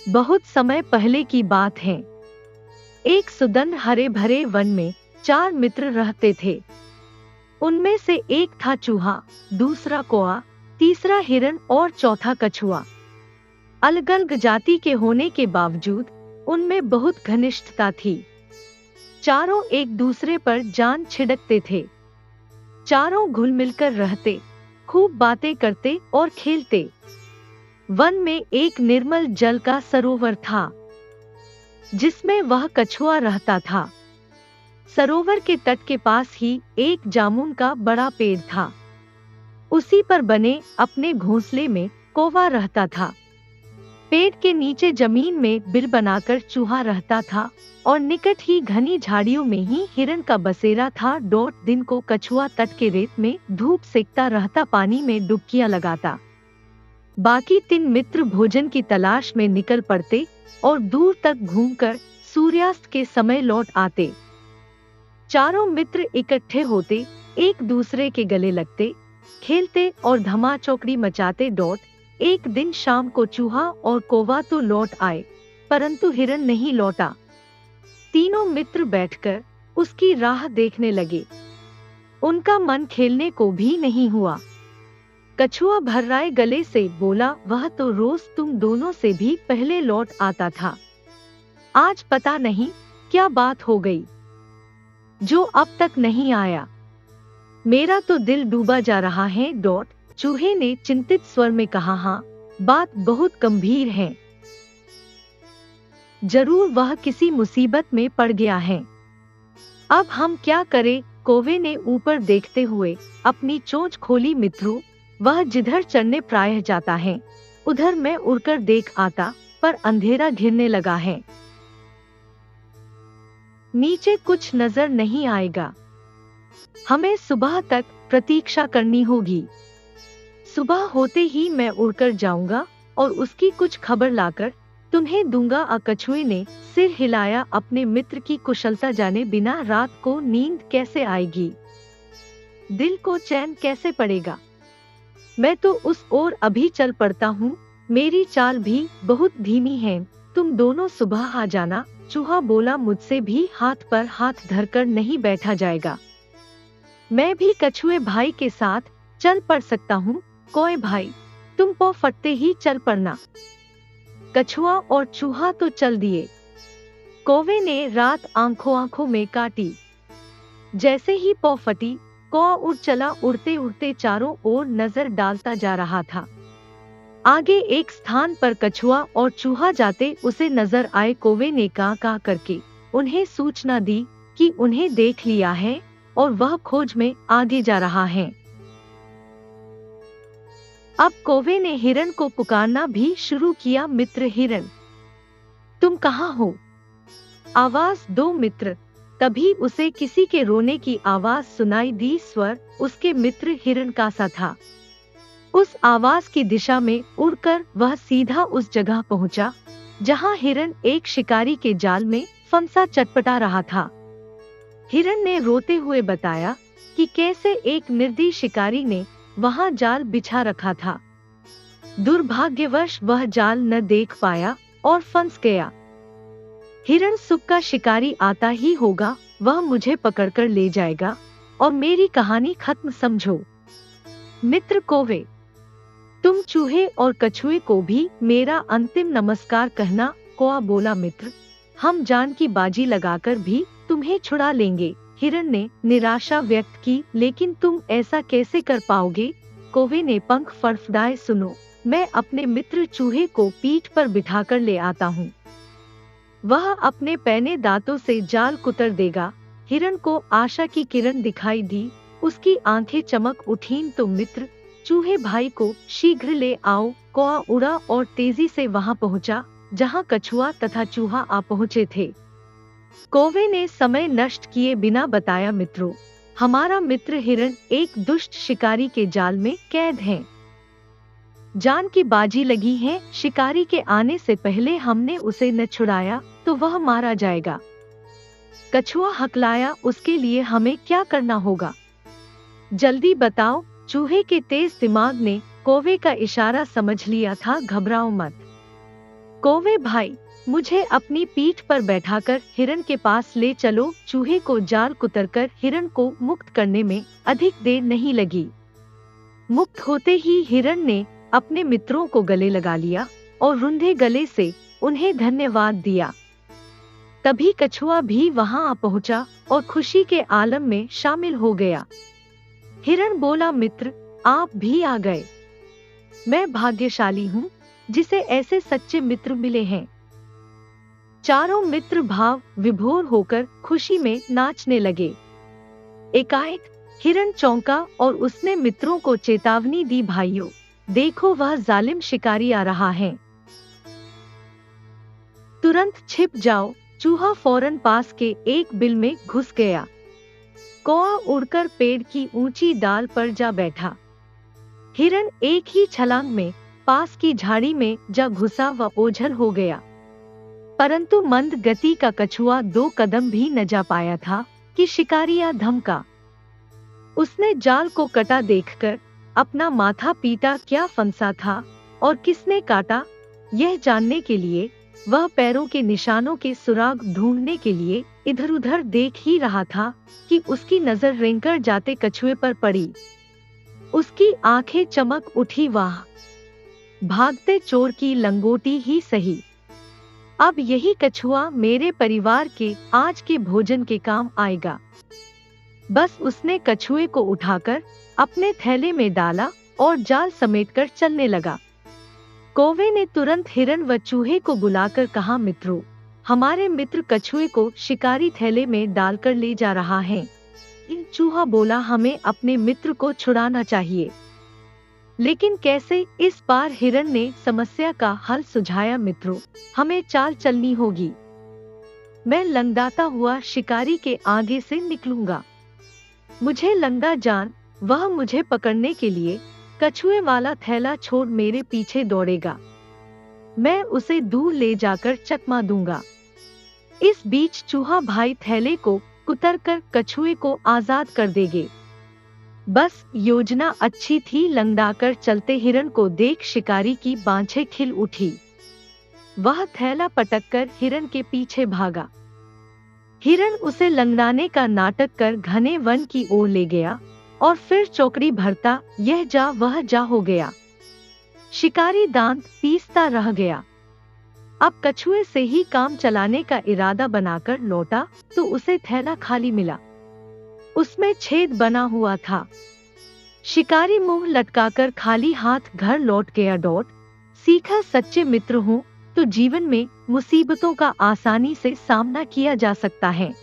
बहुत समय पहले की बात है। एक सुदन हरे भरे वन में 4 मित्र रहते थे। उनमें से एक था चूहा, दूसरा कौआ, तीसरा हिरन और चौथा कछुआ। अलग अलग जाति के होने के बावजूद उनमें बहुत घनिष्ठता थी। चारों एक दूसरे पर जान छिड़कते थे। चारों घुल मिलकर रहते, खूब बातें करते और खेलते। वन में एक निर्मल जल का सरोवर था, जिसमें वह कछुआ रहता था। सरोवर के तट के पास ही एक जामुन का बड़ा पेड़ था। उसी पर बने अपने घोंसले में कौवा रहता था। पेड़ के नीचे जमीन में बिल बनाकर चूहा रहता था और निकट ही घनी झाड़ियों में ही हिरन का बसेरा था। दिन को कछुआ तट के रेत में धूप सेकता रहता, पानी में डुबकियां लगाता। बाकी 3 मित्र भोजन की तलाश में निकल पड़ते और दूर तक घूमकर सूर्यास्त के समय लौट आते। चारों मित्र इकट्ठे होते, एक दूसरे के गले लगते, खेलते और धमाचौकड़ी मचाते। एक दिन शाम को चूहा और कौवा तो लौट आए, परंतु हिरन नहीं लौटा। तीनों मित्र बैठकर उसकी राह देखने लगे। उनका मन खेलने को भी नहीं हुआ। कछुआ भर्राए गले से बोला, वह तो रोज तुम दोनों से भी पहले लौट आता था। आज पता नहीं क्या बात हो गई, जो अब तक नहीं आया। मेरा तो दिल डूबा जा रहा है। चूहे ने चिंतित स्वर में कहा, हाँ, बात बहुत गंभीर है। जरूर वह किसी मुसीबत में पड़ गया है। अब हम क्या करें? कौवे ने ऊपर देखते हुए अपनी चोंच खोली। मित्रों, वह जिधर चढ़ने प्रायः जाता है, उधर मैं उड़कर देख आता, पर अंधेरा घिरने लगा है। नीचे कुछ नजर नहीं आएगा। हमें सुबह तक प्रतीक्षा करनी होगी। सुबह होते ही मैं उड़कर जाऊंगा और उसकी कुछ खबर लाकर तुम्हें दूंगा। कछुए ने सिर हिलाया। अपने मित्र की कुशलता जाने बिना रात को नींद कैसे आएगी, दिल को चैन कैसे पड़ेगा। मैं तो उस ओर अभी चल पड़ता हूँ। मेरी चाल भी बहुत धीमी है, तुम दोनों सुबह आ जाना। चूहा बोला, मुझसे भी हाथ पर हाथ धरकर नहीं बैठा जाएगा। मैं भी कछुए भाई के साथ चल पड़ सकता हूँ। कौए भाई, तुम पौ फटते ही चल पड़ना। कछुआ और चूहा तो चल दिए। कौवे ने रात आंखों में काटी। जैसे ही पौ फटी, कौआ उड़ चला। उड़ते उड़ते चारों ओर नजर डालता जा रहा था। आगे एक स्थान पर कछुआ और चूहा जाते उसे नजर आए। कौवे ने kaa करके उन्हें सूचना दी कि उन्हें देख लिया है और वह खोज में आगे जा रहा है। अब कौवे ने हिरन को पुकारना भी शुरू किया। मित्र हिरन, तुम कहाँ हो? आवाज दो मित्र। तभी उसे किसी के रोने की आवाज सुनाई दी। स्वर उसके मित्र हिरन का सा था। उस आवाज की दिशा में उड़कर वह सीधा उस जगह पहुंचा जहां हिरन एक शिकारी के जाल में फंसा चटपटा रहा था। हिरन ने रोते हुए बताया कि कैसे एक निर्दयी शिकारी ने वहां जाल बिछा रखा था। दुर्भाग्यवश वह जाल न देख पाया और फंस गया। हिरन सुख का शिकारी आता ही होगा, वह मुझे पकड़कर ले जाएगा और मेरी कहानी खत्म समझो। मित्र कौवे, तुम चूहे और कछुए को भी मेरा अंतिम नमस्कार कहना। कौआ बोला, मित्र, हम जान की बाजी लगाकर भी तुम्हें छुड़ा लेंगे। हिरन ने निराशा व्यक्त की, लेकिन तुम ऐसा कैसे कर पाओगे? कौवे ने पंख फड़फड़ाए। सुनो, मैं अपने मित्र चूहे को पीठ पर बिठाकर ले आता हूँ। वह अपने पैने दांतों से जाल कुतर देगा। हिरन को आशा की किरण दिखाई दी। उसकी आंखें चमक उठीं। तो मित्र चूहे भाई को शीघ्र ले आओ। कौआ उड़ा और तेजी से वहां पहुंचा जहां कछुआ तथा चूहा आ पहुंचे थे। कौवे ने समय नष्ट किए बिना बताया, मित्रों, हमारा मित्र हिरन एक दुष्ट शिकारी के जाल में कैद है। जान की बाजी लगी है। शिकारी के आने से पहले हमने उसे न छुड़ाया तो वह मारा जाएगा। कछुआ हकलाया, उसके लिए हमें क्या करना होगा? जल्दी बताओ। चूहे के तेज दिमाग ने कौवे का इशारा समझ लिया था। घबराओ मत। कौवे भाई, मुझे अपनी पीठ पर बैठाकर हिरण के पास ले चलो। चूहे को जाल कुतरकर हिरण को मुक्त करने में अधिक देर नहीं लगी। मुक्त होते ही हिरण ने अपने मित्रों को गले लगा लिया और रुंधे गले से उन्हें धन्यवाद दिया। तभी कछुआ भी वहां आ पहुंचा और खुशी के आलम में शामिल हो गया। हिरण बोला, मित्र, आप भी आ गए। मैं भाग्यशाली हूँ जिसे ऐसे सच्चे मित्र मिले हैं। चारों मित्र भाव विभोर होकर खुशी में नाचने लगे। एकाएक हिरण चौंका और उसने मित्रों को चेतावनी दी, भाइयों, देखो वह जालिम शिकारी आ रहा है, तुरंत छिप जाओ। चूहा फौरन पास के एक बिल में घुस गया। कौआ उड़कर पेड़ की ऊंची डाल पर जा बैठा। हिरण एक ही छलांग में पास की झाड़ी में जा घुसा व ओझल हो गया। परंतु मंद गति का कछुआ 2 कदम भी न जा पाया था कि शिकारी आ धमका। उसने जाल को कटा देखकर अपना माथा पीटा। क्या फंसा था और किसने काटा, यह जानने के लिए वह पैरों के निशानों के सुराग ढूंढने के लिए इधर उधर देख ही रहा था कि उसकी नजर रेंगकर जाते कछुए पर पड़ी। उसकी आंखें चमक उठी, वाह, भागते चोर की लंगोटी ही सही। अब यही कछुआ मेरे परिवार के आज के भोजन के काम आएगा। बस उसने कछुए को उठाकर अपने थैले में डाला और जाल समेटकर चलने लगा। कौवे ने तुरंत हिरण व चूहे को बुलाकर कहा, मित्रों, हमारे मित्र कछुए को शिकारी थैले में डालकर ले जा रहा है। चूहा बोला, हमें अपने मित्र को छुड़ाना चाहिए। लेकिन कैसे? इस बार हिरण ने समस्या का हल सुझाया, मित्रों, हमें चाल चलनी होगी। मैं लंगड़ाता हुआ शिकारी के आगे से निकलूंगा। मुझे लंगड़ा जान वह मुझे पकड़ने के लिए कछुए वाला थैला छोड़ मेरे पीछे दौड़ेगा। मैं उसे दूर ले जाकर चकमा दूंगा। इस बीच चूहा भाई थैले को कुतरकर कछुए को आजाद कर देंगे। बस योजना अच्छी थी। लंगड़ाकर चलते हिरण को देख शिकारी की बाँछें खिल उठी। वह थैला पटककर हिरण के पीछे भागा। हिरण उसे लंगड़ाने का नाटक कर घने वन की ओर ले गया और फिर चौकड़ी भरता यह जा वह जा हो गया। शिकारी दांत पीसता रह गया। अब कछुए से ही काम चलाने का इरादा बनाकर लौटा तो उसे थैला खाली मिला। उसमें छेद बना हुआ था। शिकारी मुंह लटकाकर खाली हाथ घर लौट गया। डॉट सीखा, सच्चे मित्र हों तो जीवन में मुसीबतों का आसानी से सामना किया जा सकता है।